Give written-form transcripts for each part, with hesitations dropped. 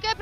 गए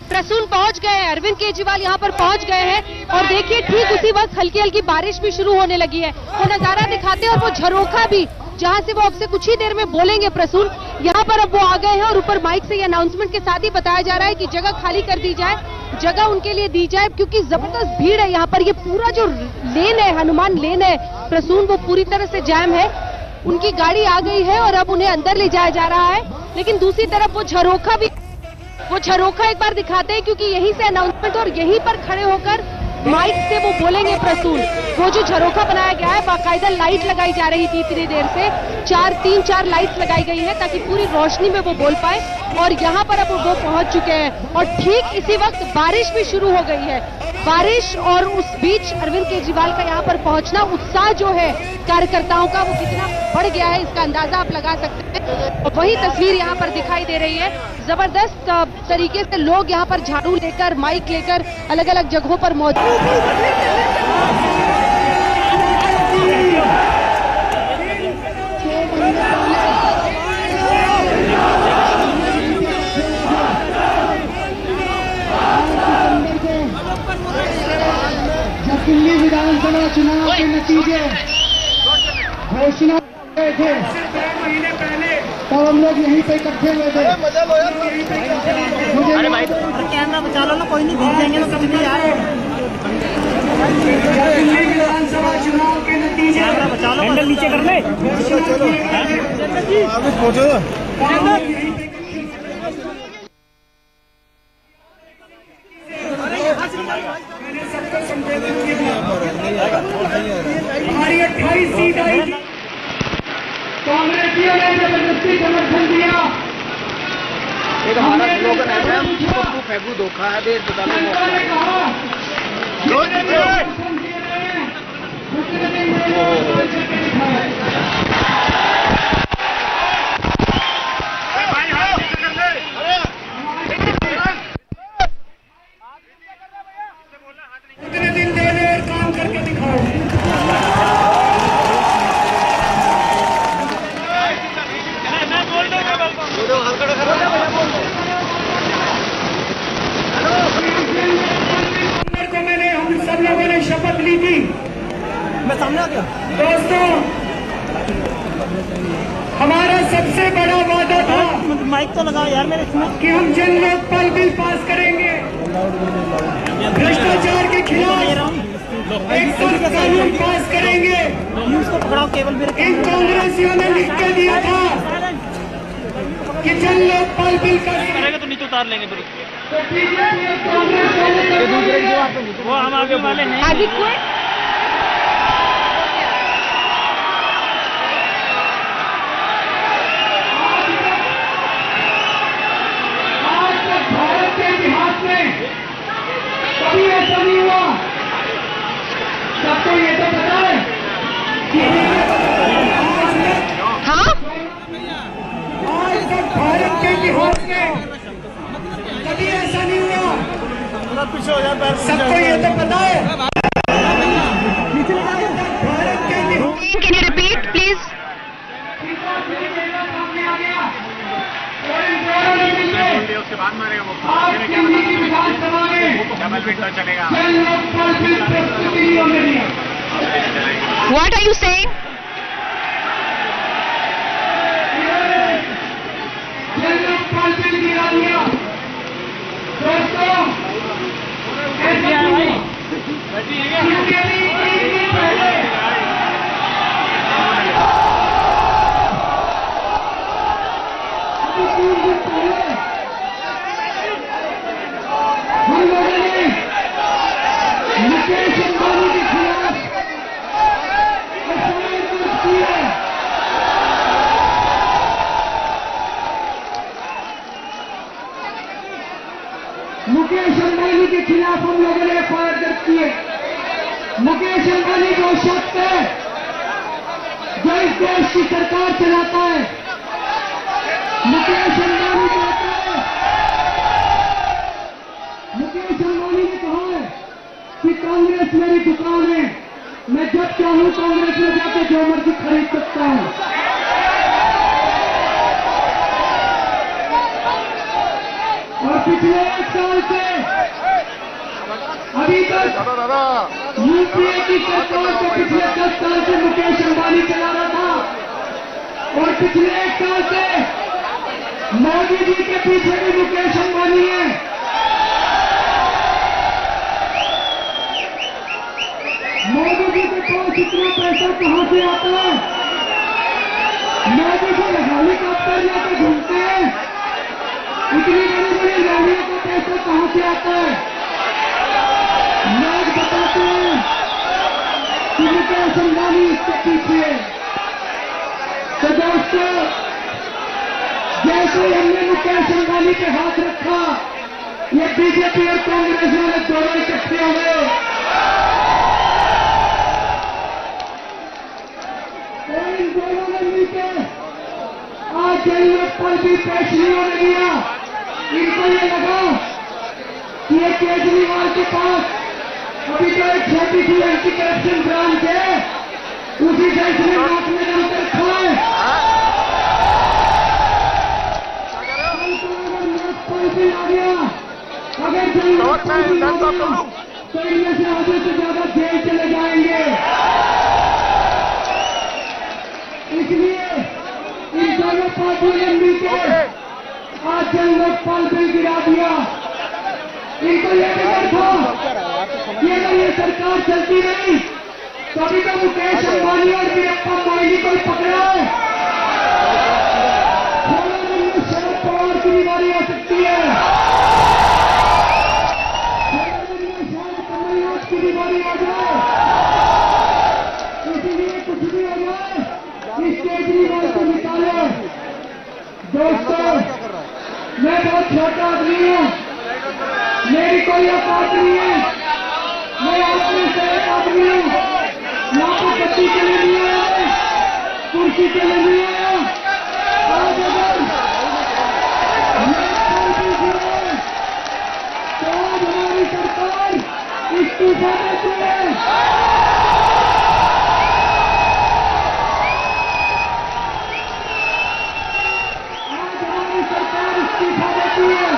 प्रसून पहुंच गए हैं, अरविंद केजरीवाल यहाँ पर पहुंच गए हैं और देखिए ठीक उसी वक्त हल्की हल्की बारिश भी शुरू होने लगी है। वो नजारा दिखाते हैं और वो झरोखा भी जहाँ से वो अब से कुछ ही देर में बोलेंगे प्रसून, यहाँ पर अब वो आ गए हैं और ऊपर माइक से ये अनाउंसमेंट के साथ ही बताया जा रहा है कि जगह खाली कर दी जाए, जगह उनके लिए दी जाए क्योंकि जबरदस्त भीड़ है यहाँ पर। ये पूरा जो लेन है, हनुमान लेन है प्रसून, वो पूरी तरह से जैम है। उनकी गाड़ी आ गई है और अब उन्हें अंदर ले जाया जा रहा है, लेकिन दूसरी तरफ वो झरोखा एक बार दिखाते हैं क्योंकि यहीं से अनाउंसमेंट और यहीं पर खड़े होकर माइक से वो बोलेंगे प्रसून। वो जो झरोखा बनाया गया है बाकायदा लाइट लगाई जा रही थी इतनी देर से, 3-4 लाइट्स लगाई गई है ताकि पूरी रोशनी में वो बोल पाए और यहाँ पर अब वो पहुंच चुके हैं और ठीक इसी वक्त बारिश भी शुरू हो गई है। बारिश और उस बीच अरविंद केजरीवाल का यहाँ पर पहुंचना, उत्साह जो है कार्यकर्ताओं का वो कितना बढ़ गया है इसका अंदाजा आप लगा सकते हैं। वही तस्वीर यहाँ पर दिखाई दे रही है, जबरदस्त तरीके से लोग यहाँ पर झाड़ू लेकर माइक लेकर अलग अलग जगहों पर मौजूद। दिल्ली विधानसभा चुनाव के नतीजे घोषणा हुए थे तब हम लोग यहीं पे इकट्ठे हुए थे। अरे भाई कैमरा बचा लो ना, कोई नहीं भीग जाएंगे तो कुछ नहीं यार। दिल्ली विधानसभा चुनाव के नतीजे कैमरा बचा लो, हैंडल नीचे कर ले। हमारी 28 सीट आई, कांग्रेसियों ने जबरदस्ती समर्थन दिया। एक हमारा स्लोगन है पप्पू फेंकू धोखा है देश बचाने कितने दिन देने और काम करके दिखाओ। को मैंने हम सब लोगों ने शपथ ली थी। मैं सामने आ गया। दोस्तों, हमारा सबसे बड़ा वादा था माइक तो लगाओ यार मेरे इसमें कि हम जन लोकपाल बिल पास करेंगे, भ्रष्टाचार के खिलाफ एक सख्त कानून पास करेंगे। उसको पकड़ाओ केवल मेरे। इन कांग्रेसियों ने लिख के दिया था कि जन लोकपाल बिल करेगा तो नीचे उतार लेंगे। वो हम आगे वाले हैं। आगे कोई भारत के इतिहास में कभी ऐसा नहीं हुआ। सबको ये तो पता है कि हाँ आज तक भारत के इतिहास में कभी ऐसा नहीं हुआ। पीछे हो जाए। सबको ये तो पता है भारत के इतिहास। Can you repeat please? उसके बाद मारेगा वो आज दिल्ली की विधानसभा में डबल विंडो चलेगा। जन लोकपाल बिल प्रस्तुति होगी। What are you saying? जन लोकपाल बिल गिरा दिया। दोस्तों, ऐसा नहीं हुआ। क्योंकि अभी 1 दिन पहले हम लोगों ने मुकेश अंबानी के खिलाफ एफआईआर दर्ज की है। मुकेश अंबानी के खिलाफ हम लोगों ने एफआईआर दर्ज की है। मुकेश अंबानी जो शख्स है जो इस देश की सरकार चलाता है, मुकेश अंबानी कहता है, मुकेश अंबानी ने कहा है कि कांग्रेस मेरी दुकान है, मैं जब चाहूं कांग्रेस में जाकर जो मर्जी खरीद सकता हूं। और पिछले 1 साल से अभी तक यूपीए की सरकार को पिछले 10 साल से मुकेश अंबानी चला रहा था और पिछले 1 साल से मोदी जी के पीछे भी मुकेश अंबानी है। मोदी जी के पास इतना पैसा कहां से आता है? मोदी जी हेलीकॉप्टर लेकर घूमते हैं, इतनी बड़ी बड़ी रैलियों का पैसा कहां से आता है? लोग बताते हैं कि मुकेश अंबानी इसके पीछे। तो दोस्तों, जैसे हमने मुकेश अंबानी पे हाथ रखा, ये बीजेपी और कांग्रेस वाले दोनों इकट्ठे हो गए। और इन दोनों ने मिलकर आज जरूरत पर भी पेश नहीं होने दिया। इनको ये लगा कि ये केजरीवाल के पास अभी तो एक छोटी सी एंटी करप्शन ब्रांच है, उसी से इसने नाक में दम कर खाए। अगर नोट पॉलिसी आ गया, अगर जरूरत पॉलिसी आ गया, तो इनमें से आधे से ज्यादा जेल चले जाएंगे। इसलिए इन दोनों पार्टियों ने मिलकर आज जन लोकपाल बिल गिरा दिया। इनको यह डर था कि अगर ये सरकार चलती रही तो अभी तो मुकेश अंबानी और वीरप्पा मोइली को पकड़ा है, 16 दिन में शरद पवार की बीमारी आ सकती है, 16 दिन में शायद कमलनाथ की बीमारी आ जाए। इसीलिए कुछ भी हो जाए, इस केजरीवाल को निकालो। दोस्तों, मैं बहुत छोटा आदमी हूं, मेरी कोई औकात नहीं है, मैं आप में से एक आदमी हूं। यहाँ पर गद्दी के लिए नहीं आया, कुर्सी के लिए नहीं आया। आज अगर तो आज हमारी सरकार इस्तीफा देती है। आज हमारी सरकार इस्तीफा देती है।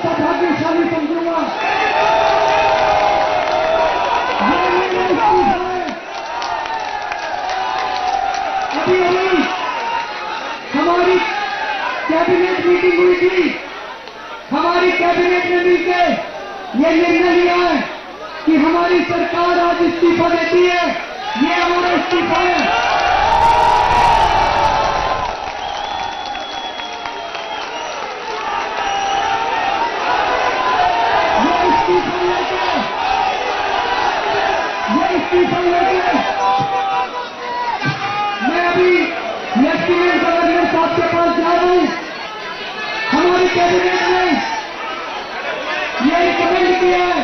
सौभाग्यशाली समझूंगा। अभी हमारी कैबिनेट मीटिंग हुई थी, हमारी कैबिनेट ने मिलकर ये निर्णय लिया है कि हमारी सरकार आज इस्तीफा देती है। ये हमारा इस्तीफा है। मैं अभी लेफ्टिनेंट गवर्नर साहब के पास जा रहा हूं। हमारी कैबिनेट ने यह रिकमेंड किया है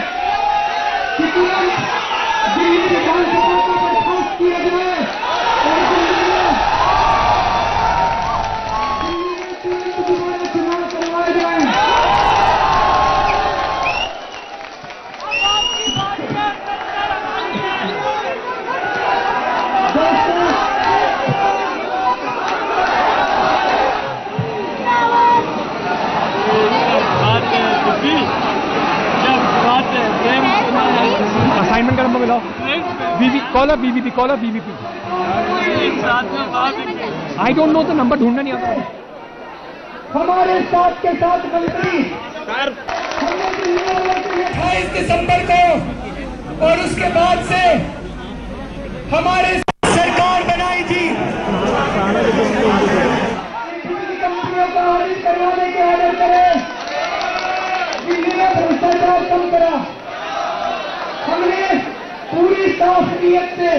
कि तुरंत दिल्ली विधानसभा को बर्खास्त किया जाए और दिल्ली में तुरंत दोबारा चुनाव करवाए जाए। असाइनमेंट का नंबर मिलाओ। Call BBP, call BBP. I don't know, तो नंबर ढूंढना नहीं आता। हमारे साथ के साथ मंत्री हमने 28 दिसंबर को और उसके बाद से हमारे सरकार बनाई थी। कंपनियों को ऑडिट करवाने के ऑर्डर करे, दिल्ली में भ्रष्टाचार कम करा। हमने पूरी साफ नीयत से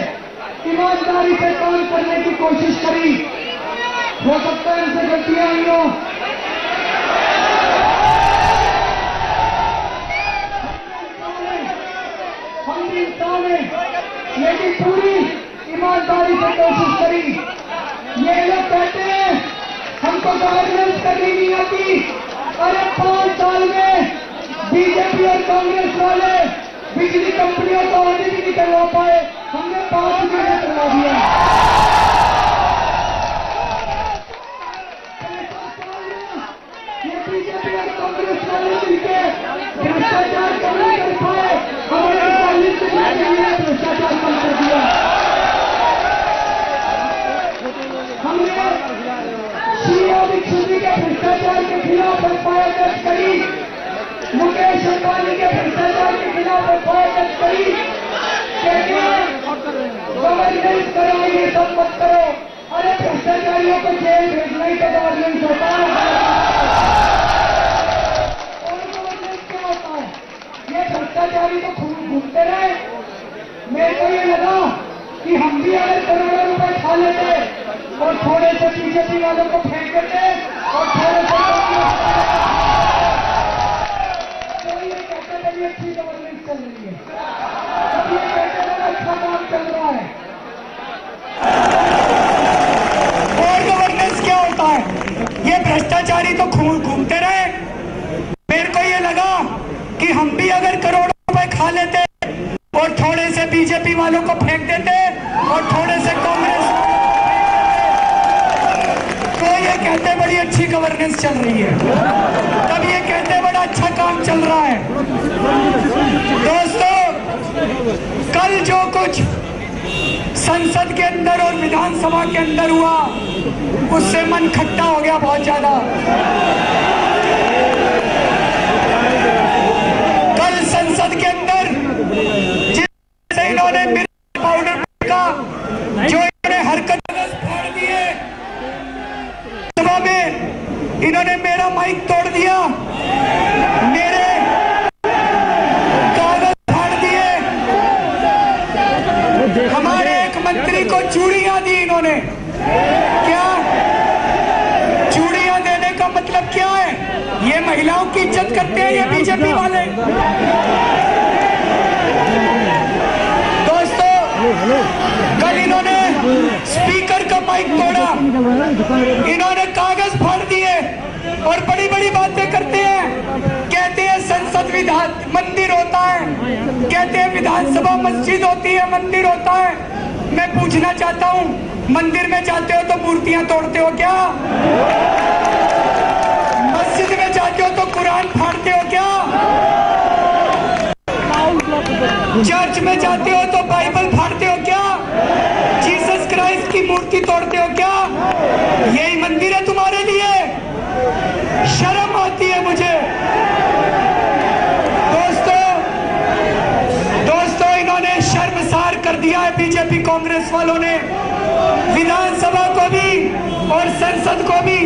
ईमानदारी से काम करने की कोशिश करी। हो सकता है इनसे गलतियां हुई हो, हम भी इंसान हैं, लेकिन पूरी ईमानदारी से कोशिश करी। ये लोग कहते हैं हमको गवर्नेंस करनी नहीं आती। अरे 5 साल में बीजेपी और कांग्रेस वाले बिजली कंपनियों को ऑडिट भी नहीं करवा पाए, हमने 5 महीने करवा दिया। ये बीजेपी और कांग्रेस वाले मिलके भ्रष्टाचार कम नहीं कर पाए, हमारे 40 में भ्रष्टाचार कम कर दिया। हमने शीला दीक्षित के भ्रष्टाचार के खिलाफ एफआईआर दर्ज करी, मुकेश अंबानी के भ्रष्टाचार के खिलाफ एफआईआर दर्ज करी। गवर्नेंस कराइए, सब मत करो। अरे भ्रष्टाचारियों को जेल भेजना ही तो गवर्नेंस होता है। और गवर्नेंस क्या होता है? ये भ्रष्टाचारी तो घूमते रहे। मेरे को ये लगा कि हम भी अगर करोड़ों रुपए खा लेते और थोड़े से बीजेपी वालों को फेंक देते और थोड़े से तो ये कहते बड़ी अच्छी गवर्नेंस चल रही है, अब ये कहते बड़ा अच्छा काम चल रहा है। और गवर्नेंस क्या होता है? ये भ्रष्टाचारी तो घूमते रहे। मेरे को ये लगा कि हम भी अगर करोड़ों रुपए खा लेते और थोड़े से बीजेपी वालों को फेंक देते और थोड़े से कांग्रेस, तो ये कहते बड़ी अच्छी गवर्नेंस चल रही है, तब ये कहते बड़ा अच्छा काम चल रहा है। दोस्तों, कल जो कुछ संसद के अंदर और विधानसभा के अंदर हुआ, उससे मन खट्टा हो गया बहुत ज्यादा। कल संसद के अंदर जिससे इन्होंने मिर्च पाउडर का जो इन्होंने हरकत फाड़ दिए, सभा में इन्होंने मेरा माइक तोड़ दिया, मेरे कागज फाड़ दिए, हमारे एक मंत्री को चूड़ियां दी इन्होंने। क्या चूड़ियां देने का मतलब क्या है? ये महिलाओं की इज्जत करते हैं ये बीजेपी वाले। दोस्तों, कल इन्होंने स्पीकर का माइक तोड़ा, इन्होंने कागज फाड़ दिए और बड़ी बड़ी बातें करते हैं। कहते हैं संसद विधान मंदिर होता है, कहते हैं विधानसभा मस्जिद होती है, मंदिर होता है। मैं पूछना चाहता हूं, मंदिर में जाते हो तो मूर्तियां तोड़ते हो क्या? मस्जिद में जाते हो तो कुरान फाड़ते हो क्या? चर्च में जाते हो तो बाइबल फाड़ते हो क्या? जीसस क्राइस्ट की मूर्ति तोड़ते हो क्या? यही मंदिर है तुम्हारे लिए? शर्म आती है मुझे। दोस्तों, इन्होंने शर्मसार कर दिया है बीजेपी कांग्रेस वालों ने, विधानसभा को भी और संसद को भी।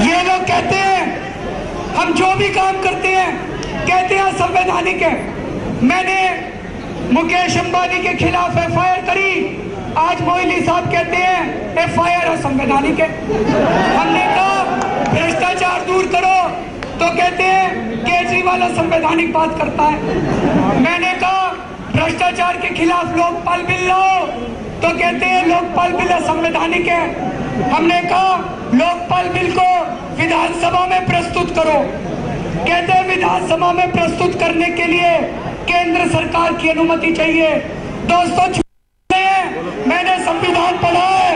ये लोग कहते हैं हम जो भी काम करते हैं कहते हैं संवैधानिक है। मैंने मुकेश अंबानी के खिलाफ एफआईआर करी, आज मोइली साहब कहते हैं एफआईआर असंवैधानिक है। हमने कहा भ्रष्टाचार दूर करो तो कहते हैं केजरीवाल असंवैधानिक बात करता है। मैंने कहा भ्रष्टाचार के खिलाफ लोकपाल बिल लाओ तो कहते हैं लोकपाल बिल असंवैधानिक है। हमने कहा लोकपाल बिल को विधानसभा में प्रस्तुत करो, कहते हैं विधानसभा में प्रस्तुत करने के लिए केंद्र सरकार की अनुमति चाहिए। दोस्तों, मैंने संविधान पढ़ा है,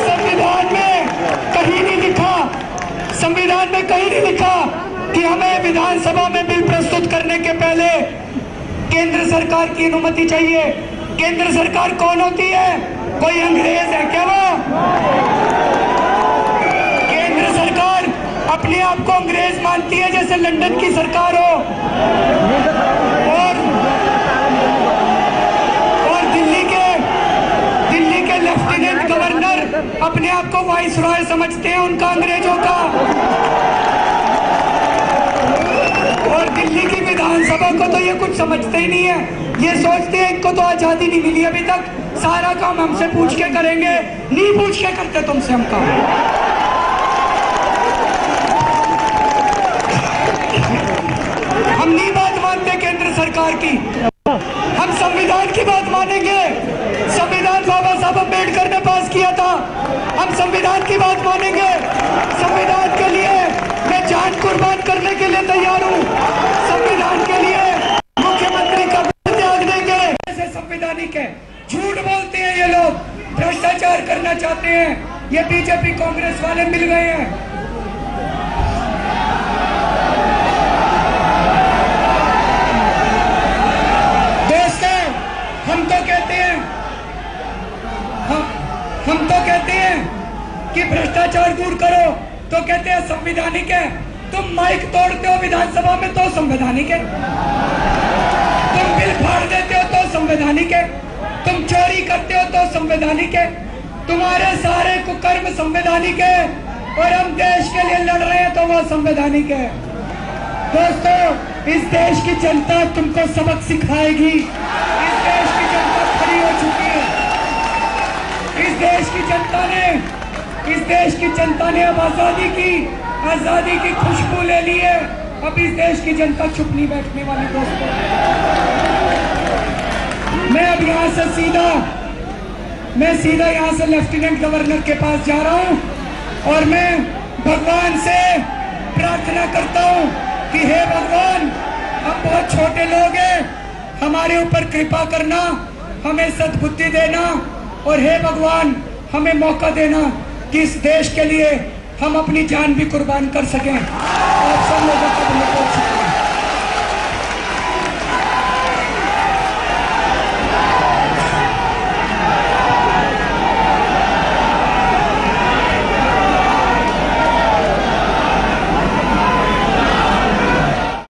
संविधान में कहीं नहीं लिखा, संविधान में कहीं नहीं लिखा कि हमें विधानसभा में बिल प्रस्तुत करने के पहले केंद्र सरकार की अनुमति चाहिए। केंद्र सरकार कौन होती है? कोई अंग्रेज है क्या वो? केंद्र सरकार अपने आप को अंग्रेज मानती है जैसे लंदन की सरकार हो, और दिल्ली के लेफ्टिनेंट गवर्नर अपने आप को वाइसरॉय समझते हैं उनका अंग्रेजों का, और दिल्ली की विधानसभा को तो ये कुछ समझते ही नहीं है। ये सोचते हैं इनको तो आजादी नहीं मिली अभी तक, सारा काम हमसे पूछ के करेंगे। नहीं पूछ के करते तुमसे हम काम। हम नहीं सरकार की। हम संविधान की बात मानेंगे। संविधान बाबा साहब अम्बेडकर ने पास किया था। हम संविधान की बात मानेंगे। संविधान के लिए मैं जान कुर्बान करने के लिए तैयार हूँ। संविधान के लिए मुख्यमंत्री का त्याग देंगे। ऐसे संवैधानिक है, झूठ बोलते हैं ये लोग, भ्रष्टाचार करना चाहते हैं। ये बीजेपी कांग्रेस वाले मिल गए हैं। हम तो कहते हैं कि भ्रष्टाचार दूर करो, तो कहते हैं संवैधानिक है। तुम माइक तोड़ते हो विधानसभा में तो संवैधानिक है। तुम बिल फाड़ देते हो तो संवैधानिक है। तुम चोरी करते हो तो संवैधानिक है। तुम्हारे सारे कुकर्म संवैधानिक है और हम देश के लिए लड़ रहे हैं तो वो संवैधानिक है। दोस्तों, इस देश की जनता तुमको सबक सिखाएगी। इस देश की जनता खड़ी हो चुकी है। इस देश की जनता ने अब आजादी की खुशबू ले ली है। अब इस देश की जनता चुप नहीं बैठने वाली। दोस्तों, मैं अब यहाँ से सीधा यहाँ से लेफ्टिनेंट गवर्नर के पास जा रहा हूँ और मैं भगवान से प्रार्थना करता हूँ कि हे भगवान, हम बहुत छोटे लोग हैं, हमारे ऊपर कृपा करना, हमें सद्बुद्धि देना और हे भगवान हमें मौका देना कि इस देश के लिए हम अपनी जान भी कुर्बान कर सकें। आप सब लोगों का बहुत